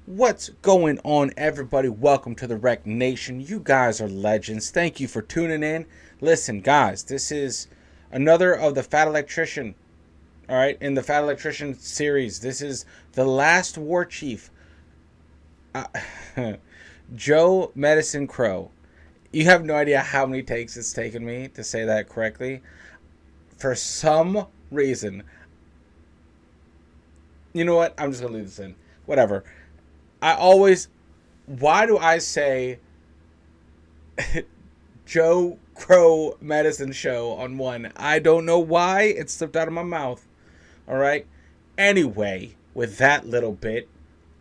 What's going on, everybody? Welcome to the Rec Nation. You guys are legends. Thank you for tuning in. Listen, guys, this is another of the Fat Electrician. All right, in the Fat Electrician series, this is the last War Chief, Joe Medicine Crow. You have no idea how many takes it's taken me to say that correctly. For some reason, you know what? I'm just gonna leave this in. Whatever. Why do I say Joe Crow Medicine Show on one? I don't know why. It slipped out of my mouth. All right. Anyway, with that little bit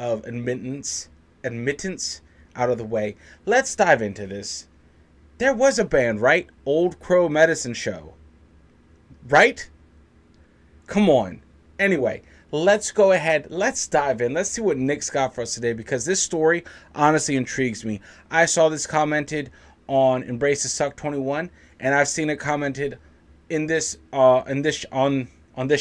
of admittance out of the way, let's dive into this. There was a band, right? Old Crow Medicine Show. Right? Come on. Anyway, let's go ahead. Let's dive in. Let's see what Nick's got for us today, because this story honestly intrigues me. I saw this commented on Embrace the Suck 21, and I've seen it commented on this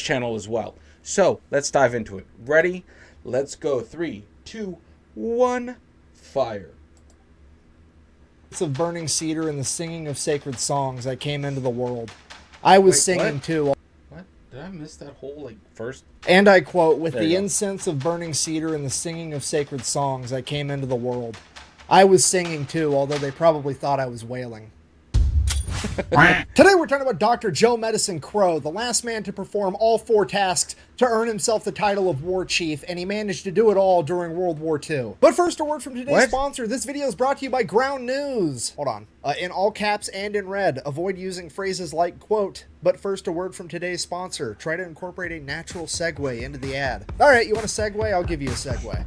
channel as well. So let's dive into it. Ready? Let's go. 3, 2, 1, fire. Of burning cedar and the singing of sacred songs, I came into the world. I was singing what? too. What? Did I miss that whole first? And I quote, with the go. incense of burning cedar and the singing of sacred songs, I came into the world. I was singing too, although they probably thought I was wailing. Today we're talking about Dr. Joe Medicine Crow, the last man to perform all 4 tasks to earn himself the title of War Chief, and he managed to do it all during World War II. But first, a word from today's sponsor. This video is brought to you by Ground News. Hold on. In all caps and in red, avoid using phrases like, quote, but first, a word from today's sponsor. Try to incorporate a natural segue into the ad. All right, you want a segue? I'll give you a segue.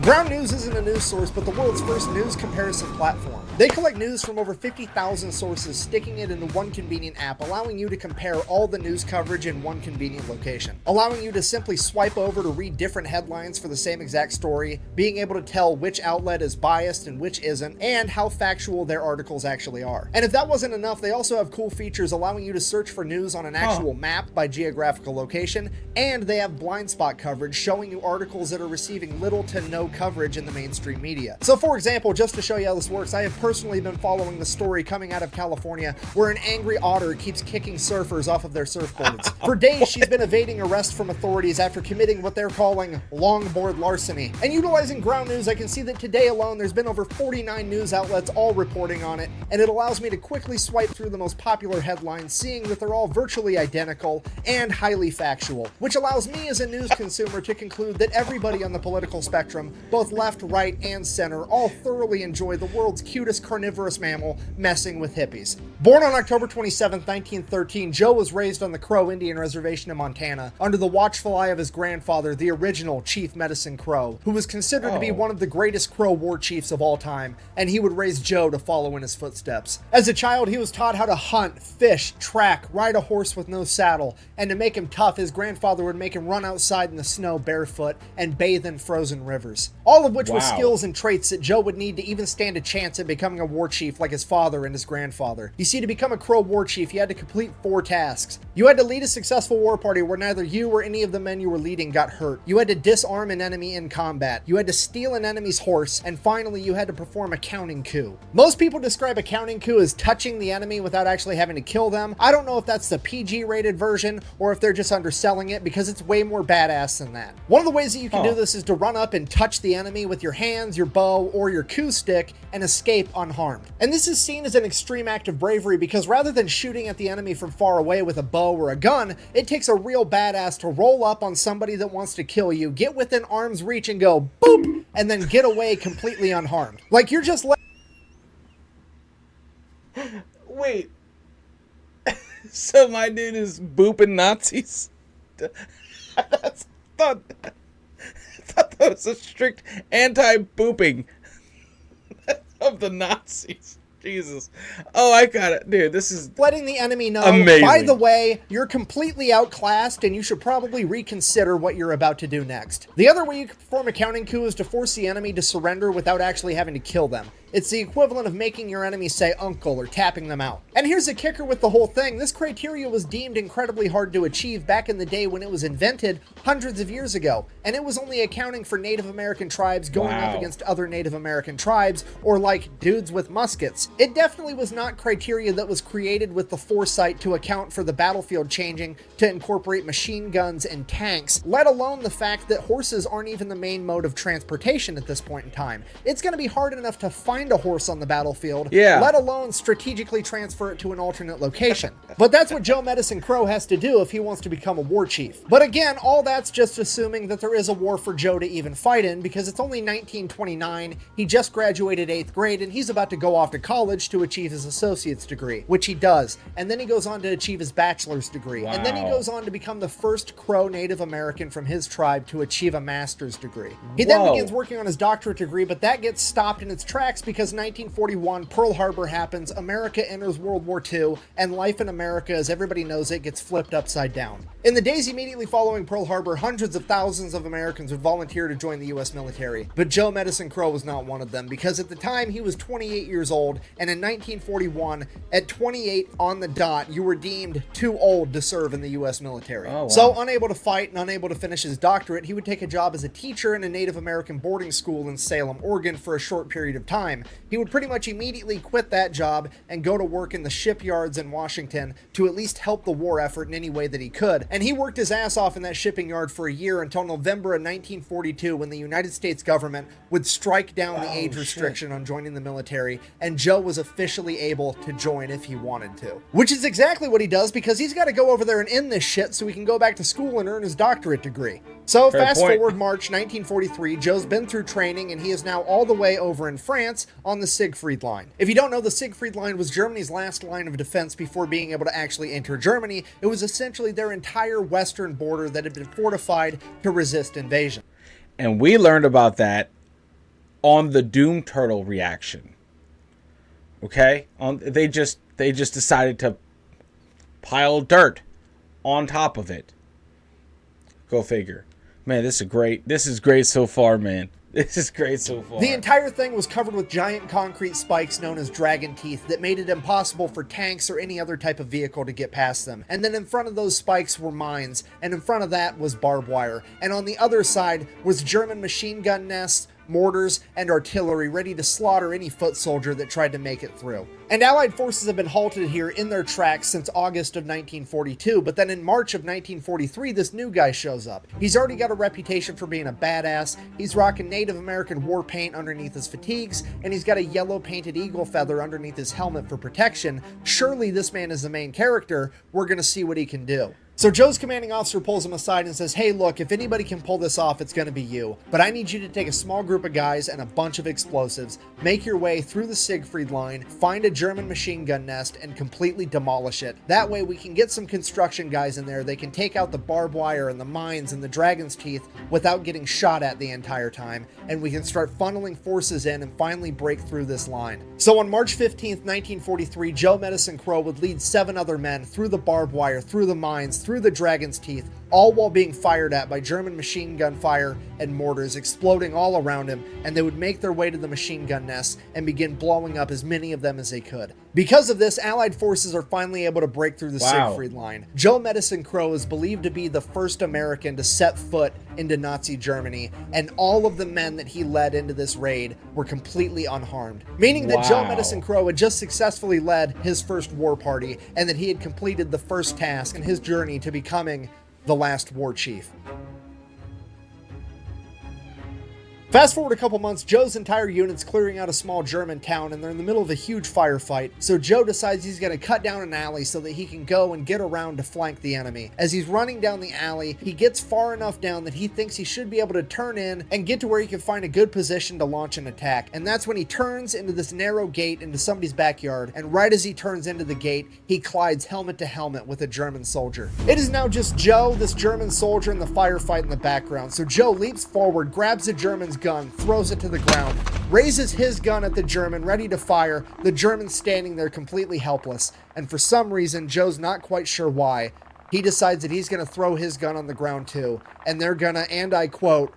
Ground News isn't a news source, but the world's first news comparison platform. They collect news from over 50,000 sources, sticking it into one convenient app, allowing you to compare all the news coverage in one convenient location. Allowing you to simply swipe over to read different headlines for the same exact story, being able to tell which outlet is biased and which isn't, and how factual their articles actually are. And if that wasn't enough, they also have cool features allowing you to search for news on an actual map by geographical location, and they have blind spot coverage showing you articles that are receiving little to no coverage in the mainstream media. So for example, just to show you how this works, I have personally been following the story coming out of California where an angry otter keeps kicking surfers off of their surfboards. For days, she's been evading arrest from authorities after committing what they're calling longboard larceny. And utilizing Ground News, I can see that today alone there's been over 49 news outlets all reporting on it, and it allows me to quickly swipe through the most popular headlines, seeing that they're all virtually identical and highly factual, which allows me as a news consumer to conclude that everybody on the political spectrum, both left, right, and center, all thoroughly enjoy the world's cutest carnivorous mammal messing with hippies. Born on October 27, 1913, Joe was raised on the Crow Indian Reservation in Montana under the watchful eye of his grandfather, the original Chief Medicine Crow, who was considered to be one of the greatest Crow war chiefs of all time, and he would raise Joe to follow in his footsteps. As a child, he was taught how to hunt, fish, track, ride a horse with no saddle, and to make him tough, his grandfather would make him run outside in the snow barefoot and bathe in frozen rivers. All of which were skills and traits that Joe would need to even stand a chance at becoming a war chief like his father and his grandfather. You see, to become a Crow war chief, you had to complete 4 tasks. You had to lead a successful war party where neither you or any of the men you were leading got hurt. You had to disarm an enemy in combat. You had to steal an enemy's horse. And finally, you had to perform a counting coup. Most people describe a counting coup as touching the enemy without actually having to kill them. I don't know if that's the PG-rated version or if they're just underselling it, because it's way more badass than that. One of the ways that you can do this is to run up and touch the enemy with your hands, your bow, or your coup stick and escape unharmed. And this is seen as an extreme act of bravery because rather than shooting at the enemy from far away with a bow or a gun, it takes a real badass to roll up on somebody that wants to kill you, get within arm's reach and go boop, and then get away completely unharmed. Like you're just Wait. So my dude is booping Nazis? I thought that was a strict anti-booping of the Nazis. Jesus. Oh, I got it. Dude, this is letting the enemy know, amazing. By the way, you're completely outclassed and you should probably reconsider what you're about to do next. The other way you can perform a counting coup is to force the enemy to surrender without actually having to kill them. It's the equivalent of making your enemy say uncle or tapping them out. And here's the kicker with the whole thing. This criteria was deemed incredibly hard to achieve back in the day when it was invented hundreds of years ago. And it was only accounting for Native American tribes going up against other Native American tribes, or like dudes with muskets. It definitely was not criteria that was created with the foresight to account for the battlefield changing to incorporate machine guns and tanks, let alone the fact that horses aren't even the main mode of transportation at this point in time. It's going to be hard enough to find a horse on the battlefield, let alone strategically transfer it to an alternate location. But that's what Joe Medicine Crow has to do if he wants to become a war chief. But again, all that's just assuming that there is a war for Joe to even fight in, because it's only 1929, he just graduated 8th grade, and he's about to go off to college to achieve his associate's degree, which he does. And then he goes on to achieve his bachelor's degree. And then he goes on to become the first Crow Native American from his tribe to achieve a master's degree. He then begins working on his doctorate degree, but that gets stopped in its tracks because 1941, Pearl Harbor happens, America enters World War II, and life in America, as everybody knows it, gets flipped upside down. In the days immediately following Pearl Harbor, hundreds of thousands of Americans would volunteer to join the U.S. military. But Joe Medicine Crow was not one of them, because at the time he was 28 years old, and in 1941, at 28 on the dot, you were deemed too old to serve in the U.S. military. So unable to fight and unable to finish his doctorate, he would take a job as a teacher in a Native American boarding school in Salem, Oregon for a short period of time. He would pretty much immediately quit that job and go to work in the shipyards in Washington to at least help the war effort in any way that he could. And he worked his ass off in that shipping yard for a year until November of 1942, when the United States government would strike down the age restriction on joining the military, and Joe was officially able to join if he wanted to. Which is exactly what he does, because he's got to go over there and end this shit so he can go back to school and earn his doctorate degree. So fast forward March 1943, Joe's been through training, and he is now all the way over in France on the Siegfried Line. If you don't know, the Siegfried Line was Germany's last line of defense before being able to actually enter Germany. It was essentially their entire western border that had been fortified to resist invasion. And we learned about that on the Doom Turtle reaction. Okay? They just decided to pile dirt on top of it. Go figure. Man, this is great so far, man. This is great so far. The entire thing was covered with giant concrete spikes known as dragon teeth that made it impossible for tanks or any other type of vehicle to get past them. And then in front of those spikes were mines, and in front of that was barbed wire. And on the other side was German machine gun nests, mortars, and artillery ready to slaughter any foot soldier that tried to make it through. And Allied forces have been halted here in their tracks since August of 1942, but then in March of 1943, this new guy shows up. He's already got a reputation for being a badass. He's rocking Native American war paint underneath his fatigues, and he's got a yellow painted eagle feather underneath his helmet for protection. Surely this man is the main character. We're gonna see what he can do. So Joe's commanding officer pulls him aside and says, hey, look, if anybody can pull this off, it's going to be you. But I need you to take a small group of guys and a bunch of explosives, make your way through the Siegfried Line, find a German machine gun nest, and completely demolish it. That way we can get some construction guys in there. They can take out the barbed wire and the mines and the dragon's teeth without getting shot at the entire time, and we can start funneling forces in and finally break through this line. So on March 15th, 1943, Joe Medicine Crow would lead 7 other men through the barbed wire, through the mines, through the dragon's teeth, all while being fired at by German machine gun fire and mortars exploding all around him, and they would make their way to the machine gun nests and begin blowing up as many of them as they could. Because of this, Allied forces are finally able to break through the Siegfried Line. Joe Medicine Crow is believed to be the first American to set foot into Nazi Germany, and all of the men that he led into this raid were completely unharmed, meaning that Joe Medicine Crow had just successfully led his first war party, and that he had completed the first task in his journey to becoming the last war chief. Fast forward a couple months, Joe's entire unit's clearing out a small German town, and they're in the middle of a huge firefight. So Joe decides he's going to cut down an alley so that he can go and get around to flank the enemy. As he's running down the alley, he gets far enough down that he thinks he should be able to turn in and get to where he can find a good position to launch an attack. And that's when he turns into this narrow gate into somebody's backyard, and right as he turns into the gate, he collides helmet to helmet with a German soldier. It is now just Joe, this German soldier, and the firefight in the background. So Joe leaps forward, grabs the German's gun, throws it to the ground, raises his gun at the German, ready to fire. The German's standing there completely helpless, and for some reason, Joe's not quite sure why, he decides that he's going to throw his gun on the ground too, and they're gonna, and I quote,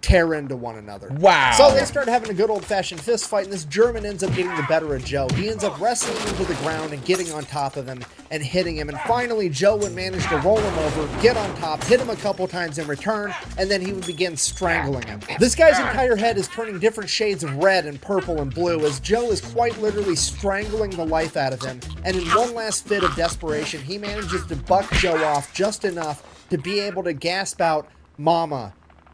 tear into one another. Wow. So they start having a good old-fashioned fist fight, and this German ends up getting the better of Joe. He ends up wrestling him to the ground and getting on top of him and hitting him. And finally, Joe would manage to roll him over, get on top, hit him a couple times in return, and then he would begin strangling him. This guy's entire head is turning different shades of red and purple and blue as Joe is quite literally strangling the life out of him. And in one last fit of desperation, he manages to buck Joe off just enough to be able to gasp out, "Mama,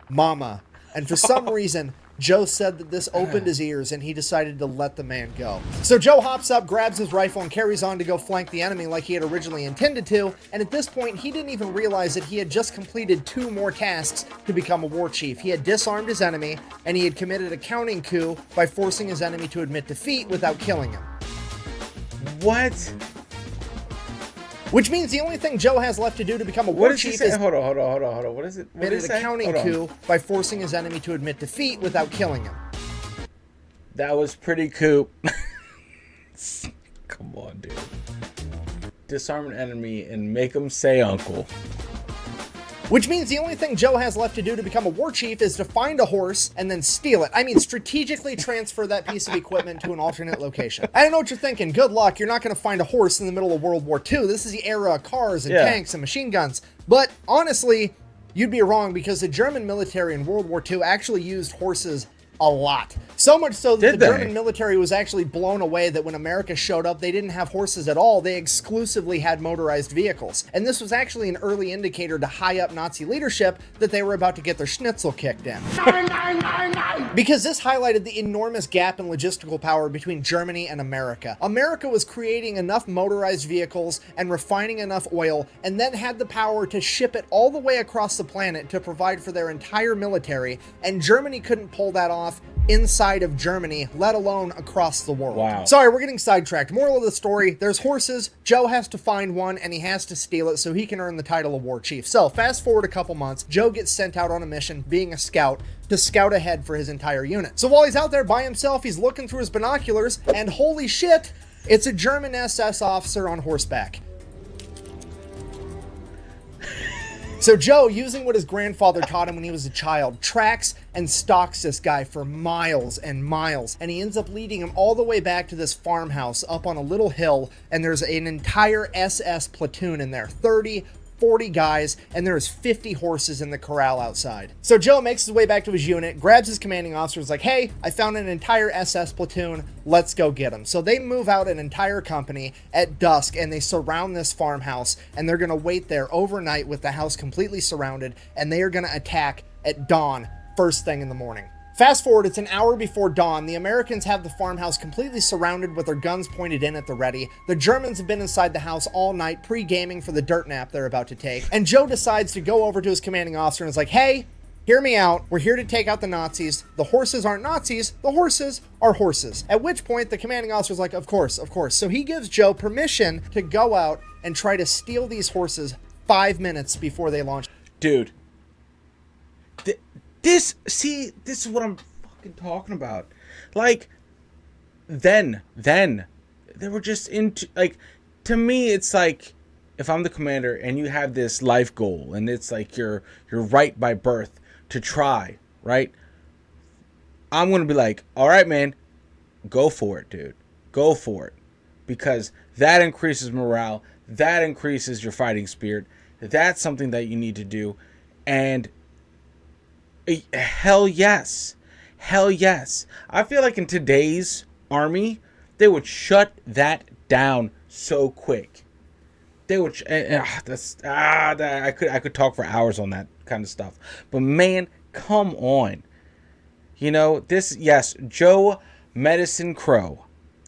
Mama." And for some reason, Joe said that this opened his ears and he decided to let the man go. So Joe hops up, grabs his rifle, and carries on to go flank the enemy like he had originally intended to. And at this point, he didn't even realize that he had just completed 2 more tasks to become a war chief. He had disarmed his enemy, and he had committed a counting coup by forcing his enemy to admit defeat without killing him. What? Which means the only thing Joe has left to do to become a war chief is hold on. What is it? What committed a counting coup by forcing his enemy to admit defeat without killing him. That was pretty cool. Come on, dude. Disarm an enemy and make him say uncle. Which means the only thing Joe has left to do to become a war chief is to find a horse and then steal it. I mean, strategically transfer that piece of equipment to an alternate location. I don't know what you're thinking. Good luck. You're not going to find a horse in the middle of World War II. This is the era of cars and tanks and machine guns. But honestly, you'd be wrong because the German military in World War II actually used horses a lot. So much so that the German military was actually blown away that when America showed up, they didn't have horses at all. They exclusively had motorized vehicles. And this was actually an early indicator to high up Nazi leadership that they were about to get their schnitzel kicked in. Because this highlighted the enormous gap in logistical power between Germany and America. America was creating enough motorized vehicles and refining enough oil, and then had the power to ship it all the way across the planet to provide for their entire military, and Germany couldn't pull that off inside of Germany, let alone across the world. Wow. Sorry, we're getting sidetracked. Moral of the story, there's horses, Joe has to find one, and he has to steal it so he can earn the title of war chief. So, fast forward a couple months, Joe gets sent out on a mission, being a scout, to scout ahead for his entire unit. So while he's out there by himself, he's looking through his binoculars, and holy shit, it's a German SS officer on horseback. So Joe, using what his grandfather taught him when he was a child, tracks and stalks this guy for miles and miles. And he ends up leading him all the way back to this farmhouse up on a little hill. And there's an entire SS platoon in there, 40 guys, and there's 50 horses in the corral outside. So Joe makes his way back to his unit, grabs his commanding officer, is like, "Hey, I found an entire SS platoon, let's go get them." So they move out an entire company at dusk, and they surround this farmhouse, and they're gonna wait there overnight with the house completely surrounded, and they are gonna attack at dawn, first thing in the morning. Fast forward, it's an hour before dawn. The Americans have the farmhouse completely surrounded with their guns pointed in at the ready. The Germans have been inside the house all night, pre-gaming for the dirt nap they're about to take. And Joe decides to go over to his commanding officer and is like, "Hey, hear me out. We're here to take out the Nazis. The horses aren't Nazis. The horses are horses." At which point, the commanding officer is like, of course. So he gives Joe permission to go out and try to steal these horses 5 minutes before they launch. Dude. This is what I'm fucking talking about. Like, then they were just into, like, to me, it's like, if I'm the commander and you have this life goal and it's like you're right by birth to try, right? I'm going to be like, all right, man, go for it, dude. Go for it. Because that increases morale. That increases your fighting spirit. That's something that you need to do. And hell yes. I feel like in today's army, they would shut that down so quick. They would. I could talk for hours on that kind of stuff. But man, come on. You know this. Yes, Joe Medicine Crow,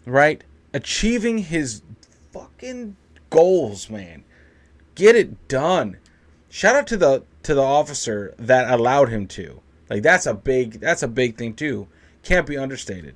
right? Achieving his fucking goals, man. Get it done. Shout out to the officer that allowed him to. Like, that's a big thing too. Can't be understated.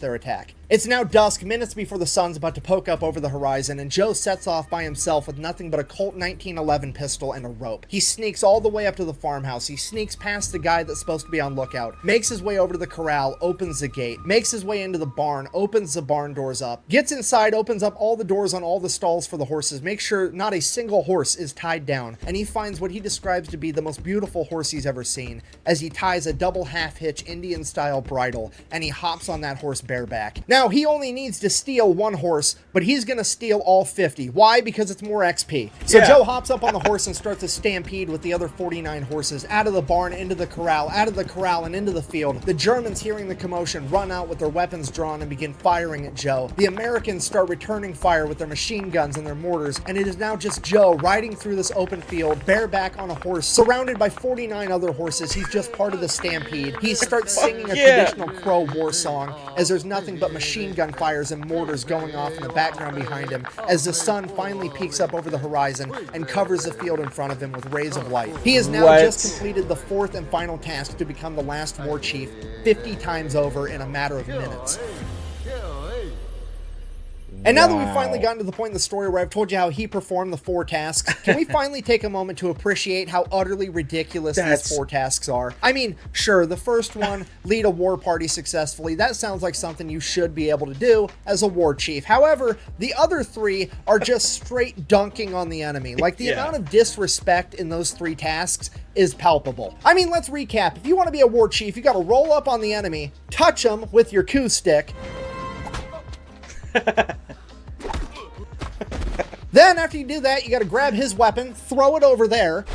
Their attack. It's now dusk, minutes before the sun's about to poke up over the horizon, and Joe sets off by himself with nothing but a Colt 1911 pistol and a rope. He sneaks all the way up to the farmhouse. He sneaks past the guy that's supposed to be on lookout, makes his way over to the corral, opens the gate, makes his way into the barn, opens the barn doors up, gets inside, opens up all the doors on all the stalls for the horses, makes sure not a single horse is tied down, and he finds what he describes to be the most beautiful horse he's ever seen, as he ties a double half-hitch Indian-style bridle, and he hops on that horse bareback. Now, he only needs to steal one horse, but he's gonna steal all 50. Why? Because it's more XP. So Joe hops up on the horse and starts a stampede with the other 49 horses out of the barn, into the corral, out of the corral, and into the field. The Germans, hearing the commotion, run out with their weapons drawn and begin firing at Joe. The Americans start returning fire with their machine guns and their mortars, and it is now just Joe riding through this open field, bareback on a horse, surrounded by 49 other horses. He's just part of the stampede. He starts singing a traditional Crow war song, as there's nothing but machine gun fires and mortars going off in the background behind him, as the sun finally peaks up over the horizon and covers the field in front of him with rays of light. He has now just completed the fourth and final task to become the last war chief 50 times over in a matter of minutes. And now that we've finally gotten to the point in the story where I've told you how he performed the 4 tasks, can we finally take a moment to appreciate how utterly ridiculous these 4 tasks are? I mean, sure, the first one, lead a war party successfully, that sounds like something you should be able to do as a war chief. However, the other 3 are just straight dunking on the enemy. Like, the amount of disrespect in those 3 tasks is palpable. I mean, let's recap. If you want to be a war chief, you got to roll up on the enemy, touch them with your coup stick, then after you do that, you got to grab his weapon, throw it over there,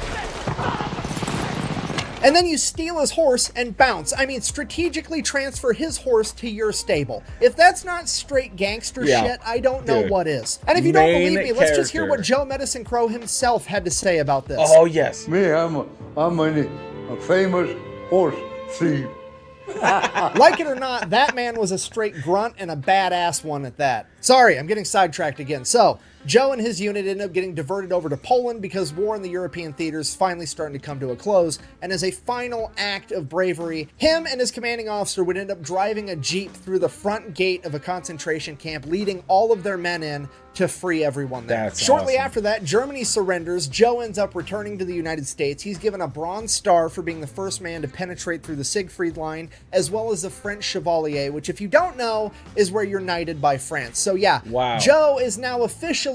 and then you steal his horse and bounce. I mean, strategically transfer his horse to your stable. If that's not straight gangster shit, I don't know what is. And if you don't believe me, let's just hear what Joe Medicine Crow himself had to say about this. Oh, yes. Me, I'm a famous horse thief. Like it or not, that man was a straight grunt and a badass one at that. Sorry, I'm getting sidetracked again. So, Joe and his unit ended up getting diverted over to Poland because war in the European theaters finally starting to come to a close, and as a final act of bravery, him and his commanding officer would end up driving a jeep through the front gate of a concentration camp, leading all of their men in to free everyone there. That's Shortly awesome. after that, Germany surrenders. Joe ends up returning to the United States. He's given a Bronze Star for being the first man to penetrate through the Siegfried Line, as well as the French Chevalier, which, if you don't know, is where you're knighted by France. So yeah, Joe is now officially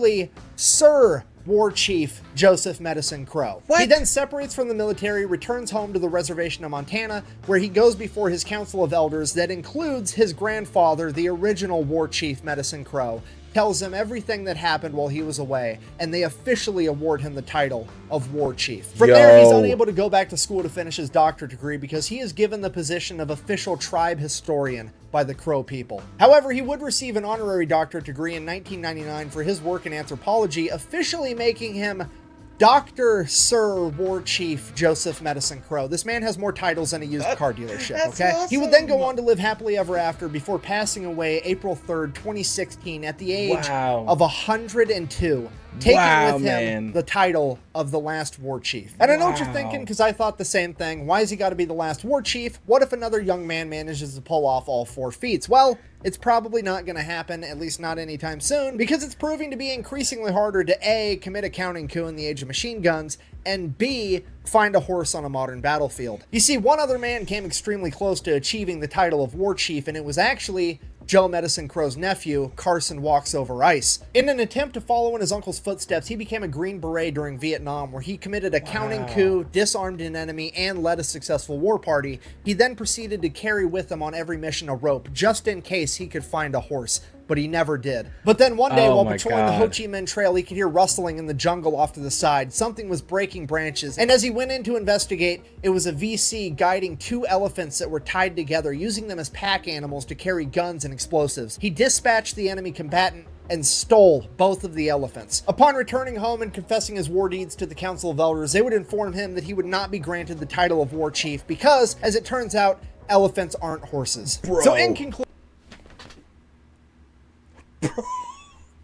Sir War Chief Joseph Medicine Crow. He then separates from the military, returns home to the reservation of Montana, where he goes before his council of elders that includes his grandfather, the original War Chief Medicine Crow, tells him everything that happened while he was away, and they officially award him the title of War Chief. From there, he's unable to go back to school to finish his doctorate degree because he is given the position of official tribe historian by the Crow people. However, he would receive an honorary doctorate degree in 1999 for his work in anthropology, officially making him Dr. Sir War Chief Joseph Medicine Crow. This man has more titles than a used car dealership, okay? Awesome. He would then go on to live happily ever after before passing away April 3rd, 2016 at the age of 102. Taking with him the title of the last war chief. And I know what you're thinking, because I thought the same thing. Why has he got to be the last war chief? What if another young man manages to pull off all 4 feats? Well, it's probably not going to happen, at least not anytime soon, because it's proving to be increasingly harder to A, commit a counting coup in the age of machine guns, and B, find a horse on a modern battlefield. You see, one other man came extremely close to achieving the title of war chief, and it was actually Joe Medicine Crow's nephew, Carson Walks Over Ice. In an attempt to follow in his uncle's footsteps, he became a Green Beret during Vietnam, where he committed a counting coup, disarmed an enemy, and led a successful war party. He then proceeded to carry with him on every mission a rope, just in case he could find a horse, but he never did. But then one day, while patrolling the Ho Chi Minh Trail, he could hear rustling in the jungle off to the side. Something was breaking branches, and as he went in to investigate, it was a VC guiding 2 elephants that were tied together, using them as pack animals to carry guns and explosives. He dispatched the enemy combatant and stole both of the elephants. Upon returning home and confessing his war deeds to the Council of Elders, they would inform him that he would not be granted the title of War Chief because, as it turns out, elephants aren't horses. So in conclusion,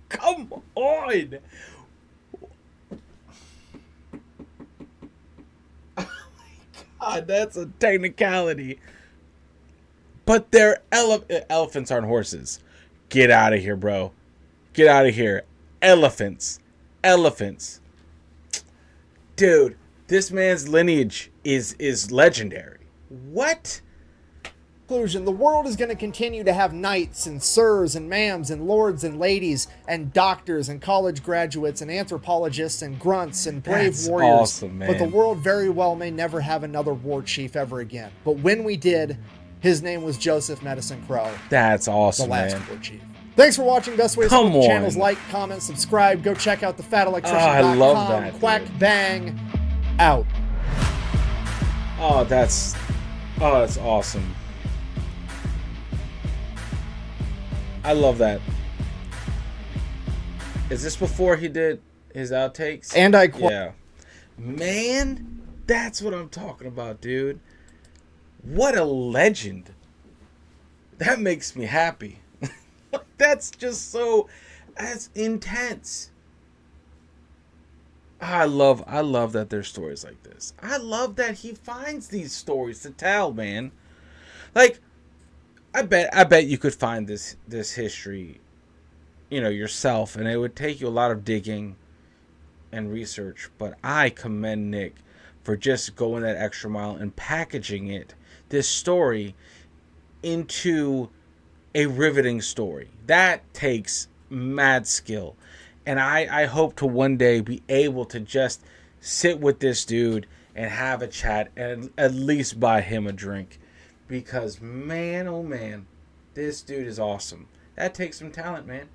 come on! Oh my god, that's a technicality. But they're elephants aren't horses. Get out of here, bro. Get out of here. Elephants. Elephants. Dude, this man's lineage is legendary. What? Conclusion, the world is going to continue to have knights and sirs and ma'ams and lords and ladies and doctors and college graduates and anthropologists and grunts and brave That's warriors. awesome, man. But the world very well may never have another war chief ever again. But when we did, his name was Joseph Medicine Crow, That's the awesome, last man. war chief. Thanks for watching. Best way to Come support the channel is on. like, comment, subscribe. Go check out the I love that, Quack dude. bang out. That's awesome. I love that. Is this before he did his outtakes? And I quote. Yeah. Man, that's what I'm talking about, dude. What a legend. That makes me happy. That's just so, that's intense. I love that there's stories like this. I love that he finds these stories to tell, man. Like, I bet you could find this history, yourself, and it would take you a lot of digging and research. But I commend Nick for just going that extra mile and packaging this story, into a riveting story. That takes mad skill. And I hope to one day be able to just sit with this dude and have a chat and at least buy him a drink. Because, man, oh man, this dude is awesome. That takes some talent, man.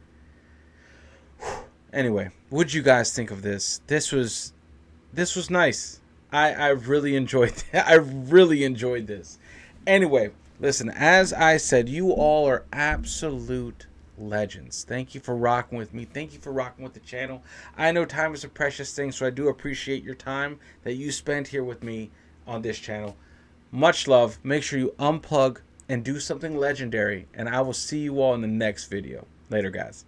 Anyway, what'd you guys think of this? This was nice. I really enjoyed that. I really enjoyed this. Anyway, listen, as I said, you all are absolute legends. Thank you for rocking with me. Thank you for rocking with the channel. I know time is a precious thing, so I do appreciate your time that you spent here with me on this channel. Much love. Make sure you unplug and do something legendary, and I will see you all in the next video. Later, guys.